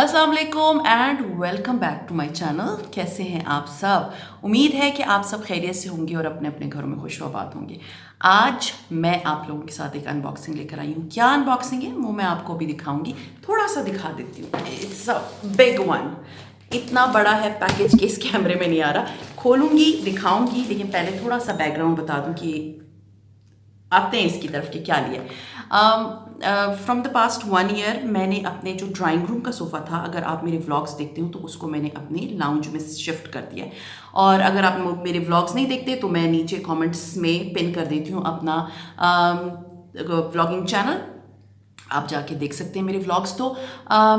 अस्सलाम वालेकुम and welcome back to my channel. कैसे हैं आप सब? उम्मीद है कि आप सब खैरियत से होंगे और अपने अपने घरों में खुश व आबाद होंगे। आज मैं आप लोगों के साथ एक अनबॉक्सिंग लेकर आई हूँ। क्या अनबॉक्सिंग है वो मैं आपको अभी दिखाऊंगी, थोड़ा सा दिखा देती हूँ। इट्स अ बिग वन, इतना बड़ा है पैकेज कि इस कैमरे में नहीं आ रहा। खोलूंगी, दिखाऊंगी, लेकिन पहले थोड़ा सा बैकग्राउंड बता दूं कि आते हैं इसकी तरफ कि क्या लिया। फ्रॉम द पास्ट 1 ईयर मैंने अपने जो ड्राइंग रूम का सोफ़ा था, अगर आप मेरे व्लॉग्स देखते हो तो उसको मैंने अपने लाउंज में शिफ्ट कर दिया है। और अगर आप मेरे व्लॉग्स नहीं देखते तो मैं नीचे कमेंट्स में पिन कर देती हूँ अपना व्लॉगिंग चैनल, आप जाके देख सकते हैं मेरे व्लॉग्स। तो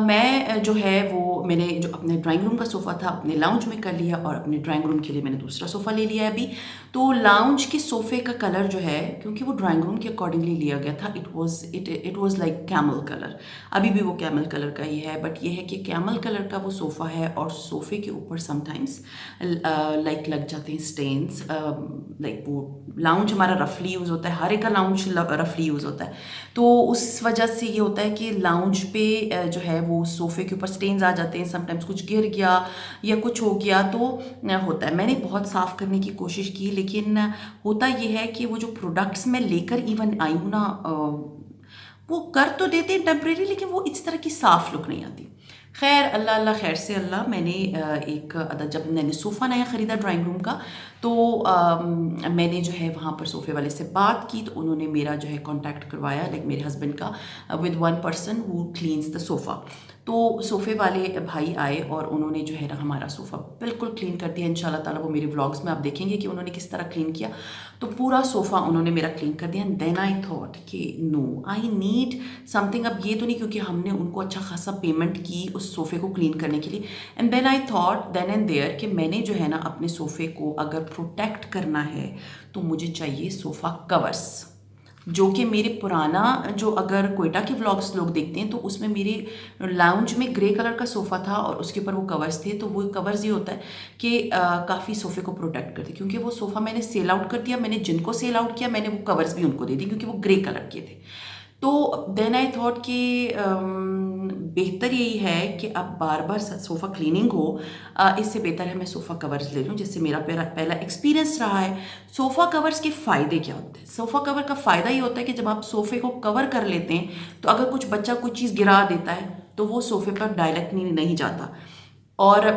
मैं जो है वो मैंने जो अपने ड्राइंग रूम का सोफ़ा था अपने लाउंज में कर लिया और अपने ड्राइंग रूम के लिए मैंने दूसरा सोफ़ा ले लिया है अभी। तो लाउंज के सोफ़े का कलर जो है, क्योंकि वो ड्राइंग रूम के अकॉर्डिंगली लिया गया था, it was like camel colour. अभी भी वो कैमल कलर का ही है, बट ये है कि कैमल कलर का वो सोफ़ा है और सोफ़े के ऊपर समटाइम्स लाइक लग जाते हैं स्टेन्स। लाइक वो लाउंज हमारा रफली यूज़ होता है, हर एक का लाउंज रफली यूज़ होता है। तो उस वजह से ये होता है कि लाउंज पे जो है वो सोफ़े के ऊपर स्टेन्स आ जाते हैं। समटाइम्स कुछ गिर गया या कुछ हो गया तो होता है। मैंने बहुत साफ़ करने की कोशिश की, लेकिन होता ये है कि वो जो प्रोडक्ट्स मैं लेकर इवन आई हूँ ना, वो कर तो देते हैं टेम्परेरी, लेकिन वो इस तरह की साफ़ लुक नहीं आती। खैर अल्लाह अल्लाह खैर से अल्लाह। मैंने जब मैंने सोफ़ा नया ख़रीदा ड्राइंग रूम का, तो मैंने जो है वहाँ पर सोफ़े वाले से बात की, तो उन्होंने मेरा जो है कांटेक्ट करवाया, लाइक मेरे हस्बैंड का, with one person who cleans the sofa. तो सोफ़े वाले भाई आए और उन्होंने जो है ना हमारा सोफ़ा बिल्कुल क्लीन कर दिया। इंशाल्लाह ताला वो मेरे व्लॉग्स में आप देखेंगे कि उन्होंने किस तरह क्लीन किया। तो पूरा सोफ़ा उन्होंने मेरा क्लीन कर दिया। एंड देन आई थॉट कि नो, आई नीड समथिंग। अब ये तो नहीं क्योंकि हमने उनको अच्छा खासा पेमेंट की उस सोफ़े को क्लीन करने के लिए। And then I thought then and there कि मैंने जो है ना अपने सोफ़े को अगर प्रोटेक्ट करना है तो मुझे चाहिए सोफ़ा कवर्स, जो कि मेरे पुराना जो अगर कोयटा के व्लॉग्स लोग देखते हैं तो उसमें मेरे लाउंज में ग्रे कलर का सोफ़ा था और उसके ऊपर वो कवर्स थे। तो वो कवर्स ये होता है कि काफ़ी सोफ़े को प्रोटेक्ट करते, क्योंकि वो सोफ़ा मैंने सेल आउट कर दिया। मैंने जिनको सेल आउट किया मैंने वो कवर्स भी उनको दे दिए, क्योंकि वो ग्रे कलर के थे। तो देन आई थॉट कि बेहतर यही है कि अब बार बार सोफ़ा क्लीनिंग हो, इससे बेहतर है मैं सोफ़ा कवर्स ले लूँ, जिससे मेरा पहला एक्सपीरियंस रहा है। सोफ़ा कवर्स के फ़ायदे क्या होते हैं? सोफ़ा कवर का फ़ायदा ये होता है कि जब आप सोफ़े को कवर कर लेते हैं तो अगर कुछ बच्चा कुछ चीज़ गिरा देता है तो वो सोफ़े पर डायरेक्ट नहीं जाता। और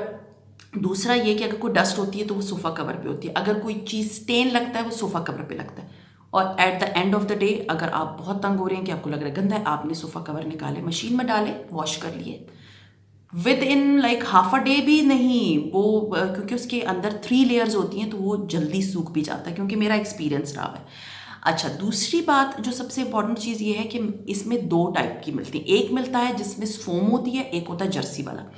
दूसरा ये कि अगर कोई डस्ट होती है तो वो सोफ़ा कवर पे होती है, अगर कोई चीज़ स्टेन लगता है वो सोफ़ा कवर पे लगता है। और at the end of the day अगर आप बहुत तंग हो रहे हैं कि आपको लग रहा है गंदा है, आपने सोफ़ा कवर निकाले, मशीन में डाले, वॉश कर लिए, with in like half a day भी नहीं वो, क्योंकि उसके अंदर 3 लेयर्स होती हैं तो वो जल्दी सूख भी जाता है, क्योंकि मेरा एक्सपीरियंस रहा है। अच्छा, दूसरी बात जो सबसे इंपॉर्टेंट चीज़ ये है कि इसमें 2 टाइप की मिलती है। एक मिलता है जिसमें फोम होती है, एक होता है जर्सी वाला।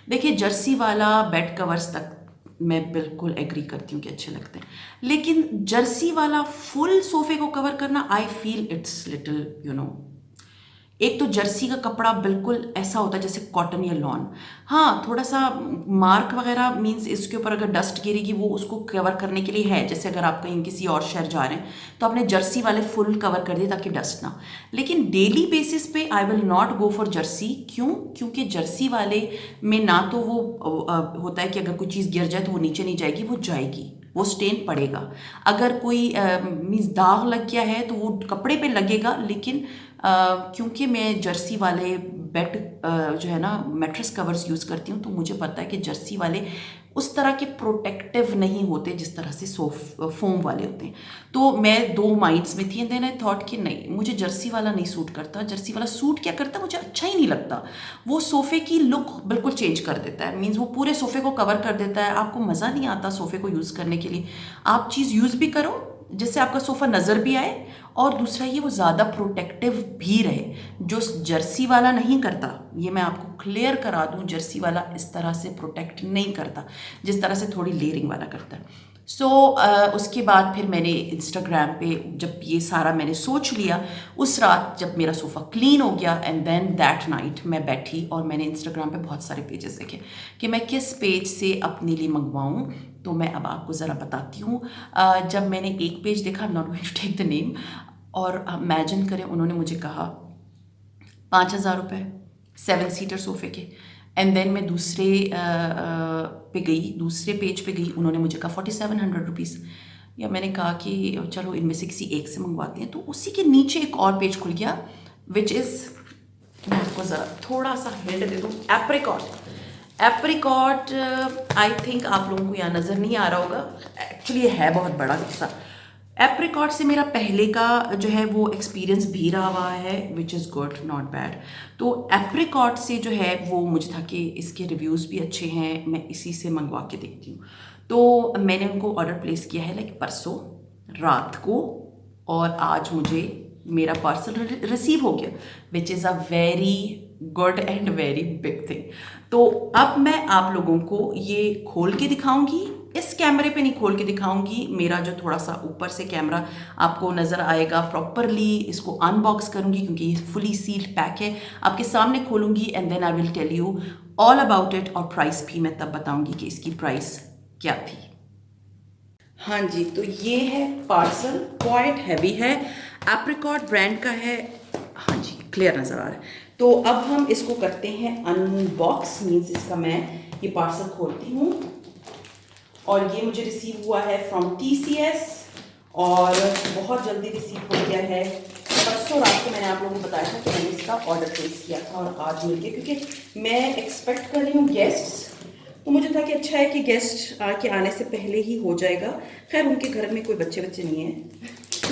देखिए, जर्सी वाला बेड कवर्स तक मैं बिल्कुल एग्री करती हूँ कि अच्छे लगते हैं, लेकिन जर्सी वाला फुल सोफे को कवर करना, आई फील इट्स लिटिल एक तो जर्सी का कपड़ा बिल्कुल ऐसा होता है जैसे कॉटन या लॉन। हाँ, थोड़ा सा मार्क वगैरह मीन्स इसके ऊपर अगर डस्ट गिरेगी वो उसको कवर करने के लिए है। जैसे अगर आप कहीं किसी और शहर जा रहे हैं तो आपने जर्सी वाले फुल कवर कर दिए ताकि डस्ट ना। लेकिन डेली बेसिस पे I will not go for Jersey. क्यों? क्योंकि जर्सी वाले में ना तो वो होता है कि अगर कोई चीज़ गिर जाए तो वो नीचे नहीं जाएगी, वो जाएगी, वो स्टेन पड़ेगा। अगर कोई मीन्स दाग लग गया है तो वो कपड़े पे लगेगा, लेकिन क्योंकि मैं जर्सी वाले बेड जो है ना मैट्रेस कवर्स यूज़ करती हूँ, तो मुझे पता है कि जर्सी वाले उस तरह के प्रोटेक्टिव नहीं होते जिस तरह से फोम वाले होते हैं। तो मैं 2 माइंड्स में थी। एंड देन आई थॉट कि नहीं, मुझे जर्सी वाला नहीं सूट करता। जर्सी वाला सूट क्या करता, मुझे अच्छा ही नहीं लगता। वो सोफ़े की लुक बिल्कुल चेंज कर देता है, मीन्स वो पूरे सोफ़े को कवर कर देता है, आपको मज़ा नहीं आता सोफ़े को यूज़ करने के लिए। आप चीज़ यूज़ भी करो जिससे आपका सोफ़ा नज़र भी आए, और दूसरा ये वो ज़्यादा प्रोटेक्टिव भी रहे, जो जर्सी वाला नहीं करता। ये मैं आपको क्लियर करा दूं, जर्सी वाला इस तरह से प्रोटेक्ट नहीं करता जिस तरह से थोड़ी लेयरिंग वाला करता है। सो उसके बाद फिर मैंने इंस्टाग्राम पे जब ये सारा मैंने सोच लिया, उस रात जब मेरा सोफ़ा क्लीन हो गया, एंड देन दैट नाइट मैं बैठी और मैंने इंस्टाग्राम पे बहुत सारे पेजेस देखे कि मैं किस पेज से अपने लिए मंगवाऊँ। तो मैं अब आपको ज़रा बताती हूँ। जब मैंने एक पेज देखा, not going to take the name, और इमेजिन करें उन्होंने मुझे कहा 5,000 रुपये 7 सीटर सोफ़े के। एंड देन मैं दूसरे पे गई, दूसरे पेज पे गई, उन्होंने मुझे कहा 4700 रुपीज़, या मैंने कहा कि चलो इनमें से किसी एक से मंगवाते हैं। तो उसी के नीचे एक और पेज खुल गया विच इज़, मैं आपको ज़रा थोड़ा सा हिंट दे दूँ, एप्रिकॉट। आई थिंक आप लोगों को यहाँ नज़र नहीं आ रहा होगा, एक्चुअली है बहुत बड़ा हिस्सा। एप्रिकॉट से मेरा पहले का जो है वो एक्सपीरियंस भी रहा हुआ है, which is good, not bad. तो एप्रिकॉट से जो है वो मुझे था कि इसके रिव्यूज़ भी अच्छे हैं, मैं इसी से मंगवा के देखती हूँ। तो मैंने उनको ऑर्डर प्लेस किया है लाइक परसों रात को, और आज मुझे मेरा पार्सल रिसीव हो गया, which is a very good and very big thing. तो अब मैं आप लोगों को ये खोल के दिखाऊंगी, इस कैमरे पे नहीं खोल के दिखाऊंगी, मेरा जो थोड़ा सा ऊपर से कैमरा आपको नज़र आएगा, प्रॉपरली इसको अनबॉक्स करूंगी क्योंकि ये फुली सील्ड पैक है, आपके सामने खोलूंगी and then I will tell you all about it, और प्राइस भी मैं तब बताऊंगी कि इसकी प्राइस क्या थी। हाँ जी, तो ये है पार्सल, क्वाइट हैवी है, एप्रिकॉट ब्रांड का है। हाँ जी, क्लियर नज़र आ रहा है। तो अब हम इसको करते हैं अनबॉक्स, मीन्स इसका मैं ये पार्सल खोलती हूँ, और ये मुझे रिसीव हुआ है फ्रॉम TCS, और बहुत जल्दी रिसीव हो गया है। परसों रात को मैंने आप लोगों को बताया था कि मैंने इसका ऑर्डर प्लेस किया था, और आज मिल गया, क्योंकि मैं एक्सपेक्ट कर रही हूँ गेस्ट्स, तो मुझे था कि अच्छा है कि गेस्ट के आने से पहले ही हो जाएगा। खैर उनके घर में कोई बच्चे नहीं हैं,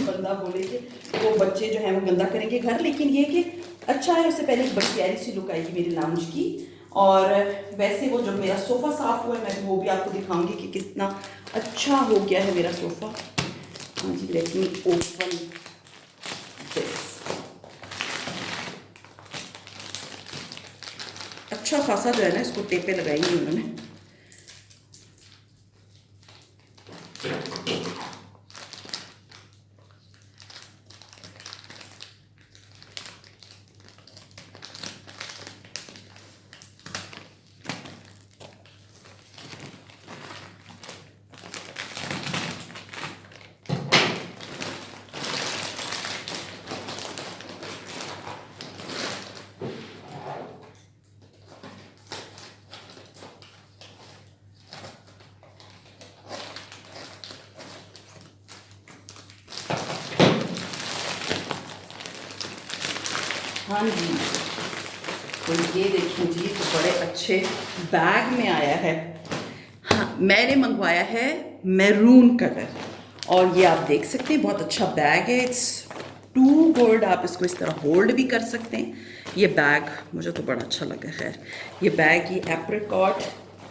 बंदा बोले कि वो बच्चे जो हैं वो गंदा करेंगे घर, लेकिन ये कि अच्छा है, उससे पहले एक बड़ी प्यारी सी लुक आएगी मेरी लाउंज की। और वैसे वो जब मेरा सोफ़ा साफ़ हुआ है, मैं वो भी आपको दिखाऊंगी कि कितना अच्छा हो गया है मेरा सोफ़ा। हाँ जी, लेट मी ओपन दिस। अच्छा खासा जो है ना, इसको टेपे लगाई हुई उन्होंने। हाँ जी, तो ये देखिए जी, तो बड़े अच्छे बैग में आया है। हाँ, मैंने मंगवाया है मैरून कलर, और ये आप देख सकते हैं बहुत अच्छा बैग है, इट्स टू गुड, आप इसको इस तरह होल्ड भी कर सकते हैं। ये बैग मुझे तो बड़ा अच्छा लगा। खैर ये बैग, ये एप्रिकॉट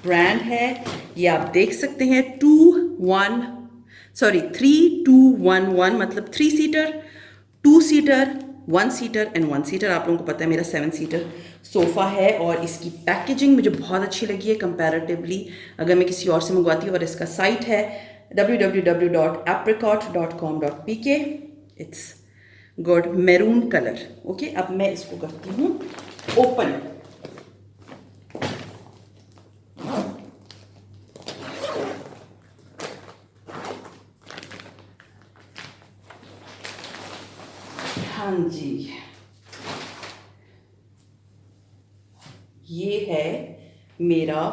ब्रांड है, ये आप देख सकते हैं 3211, मतलब 3 seater, 2 seater, 1 seater and 1 seater. आप लोगों को पता है मेरा 7 सीटर सोफ़ा है, और इसकी पैकेजिंग मुझे बहुत अच्छी लगी है कंपैरेटिवली अगर मैं किसी और से मंगवाती हूँ। और इसका साइट है www.apricot.com.pk। It's good, maroon colour. Okay, अब मैं इसको करती हूँ ओपन। हाँ जी, ये है मेरा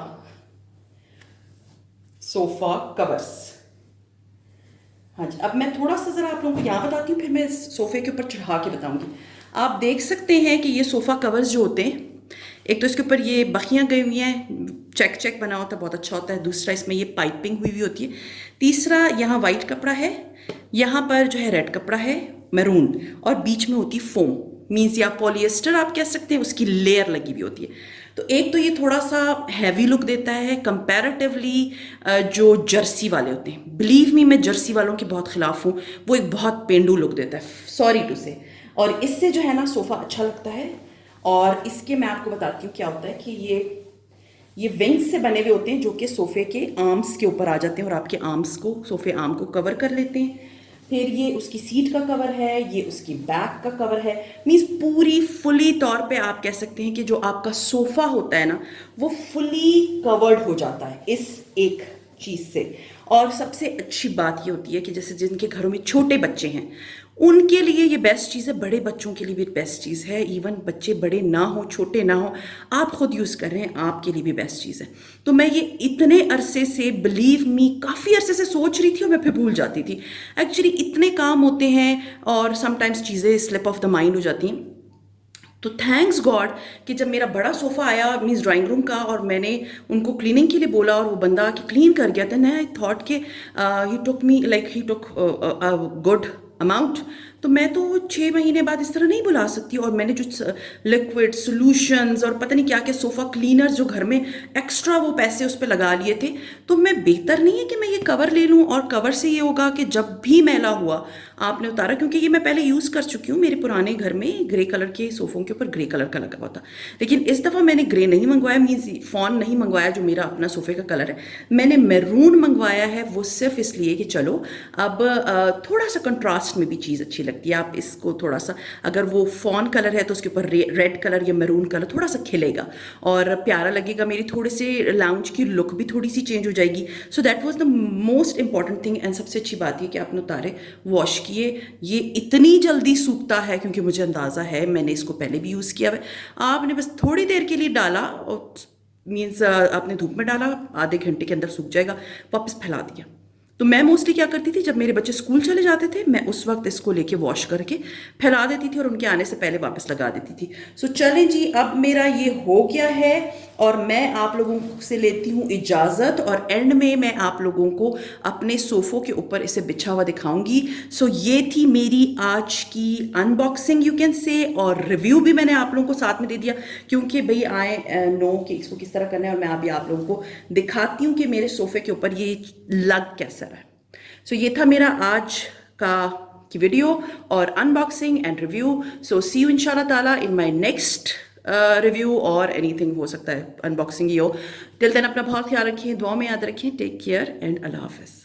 सोफ़ा कवर्स। हाँ जी, अब मैं थोड़ा सा ज़रा आप लोगों को यहाँ बताती हूँ, फिर मैं सोफ़े के ऊपर चढ़ा के बताऊँगी। आप देख सकते हैं कि ये सोफ़ा कवर्स जो होते हैं, एक तो इसके ऊपर ये बखियाँ गई हुई हैं, चेक चेक बना होता है, बहुत अच्छा होता है। दूसरा इसमें ये पाइपिंग हुई होती है। तीसरा यहाँ वाइट कपड़ा है, यहाँ पर जो है रेड कपड़ा है मैरून, और बीच में होती फोम, मीन्स या पॉलिएस्टर आप कह सकते हैं, उसकी लेयर लगी हुई होती है। तो एक तो ये थोड़ा सा हैवी लुक देता है कंपैरेटिवली जो जर्सी वाले होते हैं। बिलीव मी, मैं जर्सी वालों के बहुत ख़िलाफ़ हूँ, वो एक बहुत पेंडू लुक देता है, सॉरी टू से। और इससे जो है ना सोफ़ा अच्छा लगता है। और इसके मैं आपको बताती हूँ क्या होता है कि ये विंग्स से बने हुए होते हैं, जो कि सोफ़े के आर्म्स के ऊपर आ जाते हैं और आपके आर्म्स को, सोफ़े आर्म को कवर कर लेते हैं। फिर ये उसकी सीट का कवर है, ये उसकी बैक का कवर है, मीन्स पूरी फुली तौर पे आप कह सकते हैं कि जो आपका सोफ़ा होता है ना, वो फुली कवर्ड हो जाता है इस एक चीज़ से। और सबसे अच्छी बात ये होती है कि जैसे जिनके घरों में छोटे बच्चे हैं, उनके लिए ये बेस्ट चीज़ है, बड़े बच्चों के लिए भी बेस्ट चीज़ है, इवन बच्चे बड़े ना हो, छोटे ना हो, आप खुद यूज़ कर रहे हैं, आपके लिए भी बेस्ट चीज़ है। तो मैं ये इतने अरसे से, बिलीव मी, काफ़ी अरसे से सोच रही थी और मैं फिर भूल जाती थी। एक्चुअली इतने काम होते हैं और समटाइम्स चीज़ें स्लिप ऑफ द माइंड हो जाती हैं। तो थैंक्स गॉड कि जब मेरा बड़ा सोफ़ा आया मीन्स ड्राइंग रूम का, और मैंने उनको क्लीनिंग के लिए बोला और वो बंदा कि क्लीन कर गया था, आई थॉट कि he took me like he took good amount. तो मैं तो 6 महीने बाद इस तरह नहीं बुला सकती। और मैंने जो लिक्विड सोल्यूशंस और पता नहीं क्या क्या सोफ़ा क्लीनर्स जो घर में एक्स्ट्रा वो पैसे उस पर लगा लिए थे, तो मैं बेहतर नहीं है कि मैं ये कवर ले लूँ, और कवर से ये होगा कि जब भी मैला हुआ आपने उतारा, क्योंकि ये मैं पहले यूज़ कर चुकी हूँ। मेरे पुराने घर में ग्रे कलर के सोफ़ों के ऊपर ग्रे कलर का लगा हुआ था, लेकिन इस दफ़ा मैंने ग्रे नहीं मंगवाया, मीन्स फॉन नहीं मंगवाया जो मेरा अपना सोफ़े का कलर है, मैंने मैरून मंगवाया है। वो सिर्फ इसलिए कि चलो अब थोड़ा सा कंट्रास्ट में भी चीज़ अच्छी लगती है। आप इसको थोड़ा सा, अगर वो फॉन कलर है तो उसके ऊपर रेड कलर या मैरून कलर थोड़ा सा खिलेगा और प्यारा लगेगा। मेरी थोड़े से लाउंज की लुक भी थोड़ी सी चेंज हो जाएगी। So that was the most important thing. And सबसे अच्छी बात ये कि आपने उतारे, वॉश किए, ये इतनी जल्दी सूखता है क्योंकि मुझे अंदाज़ा है, मैंने इसको पहले भी यूज़ किया है। आपने बस थोड़ी देर के लिए डाला, और मीन्स आपने धूप में डाला, आधे घंटे के अंदर सूख जाएगा, वापस फैला दिया। तो मैं मोस्टली क्या करती थी, जब मेरे बच्चे स्कूल चले जाते थे, मैं उस वक्त इसको लेके वॉश करके फैला देती थी और उनके आने से पहले वापस लगा देती थी। सो चलें जी, अब मेरा ये हो गया है और मैं आप लोगों से लेती हूँ इजाज़त, और एंड में मैं आप लोगों को अपने सोफ़ों के ऊपर इसे बिछा हुआ दिखाऊंगी। सो ये थी मेरी आज की अनबॉक्सिंग यू कैन से, और रिव्यू भी मैंने आप लोगों को साथ में दे दिया क्योंकि भाई आई नो कि इसको किस तरह करना है, और मैं अभी आप लोगों को दिखाती हूँ कि मेरे सोफ़े के ऊपर ये लग कैसा है। सो ये था मेरा आज की वीडियो और unboxing and review. So see you इंशाल्लाह ताला इन माय नेक्स्ट रिव्यू, और एनीथिंग हो सकता है, अनबॉक्सिंग ही हो। टिल देन अपना बहुत ख्याल रखें, दुआ में याद रखें। टेक केयर एंड अल्लाह हाफिज़।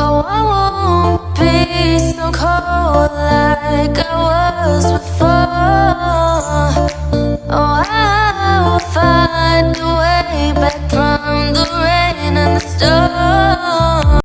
Oh, I won't be so cold like I was before.